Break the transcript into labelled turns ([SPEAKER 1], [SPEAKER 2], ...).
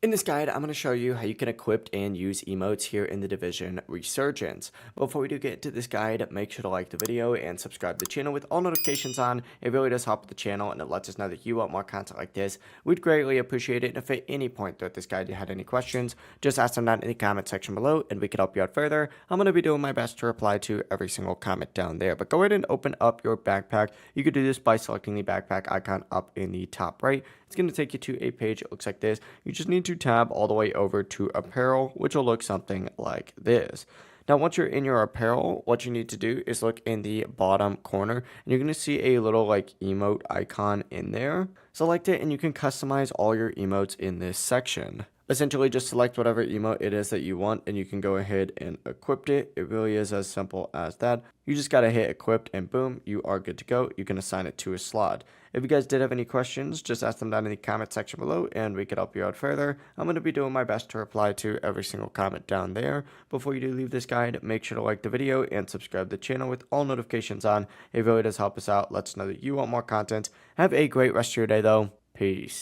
[SPEAKER 1] In this guide, I'm going to show you how you can equip and use emotes here in the Division Resurgence. Before we do get into this guide, make sure to like the video and subscribe to the channel with all notifications on. It really does help the channel and it lets us know that you want more content like this. We'd greatly appreciate it. And if at any point throughout this guide you had any questions, just ask them down in the comment section below and we can help you out further. I'm going to be doing my best to reply to every single comment down there. But go ahead and open up your backpack. You could do this by selecting the backpack icon up in the top right. It's going to take you to a page. It looks like this. You just need to tab all the way over to apparel, which will look something like this. Now, once you're in your apparel, what you need to do is look in the bottom corner and you're going to see a little like emote icon in there. Select it and you can customize all your emotes in this section. Essentially, just select whatever emote it is that you want and you can go ahead and equip it. It really is as simple as that. You just got to hit equipped and boom, you are good to go. You can assign it to a slot. If you guys did have any questions, just ask them down in the comment section below and we could help you out further. I'm going to be doing my best to reply to every single comment down there. Before you do leave this guide, make sure to like the video and subscribe to the channel with all notifications on. It really does help us out. Lets us know that you want more content. Have a great rest of your day though. Peace.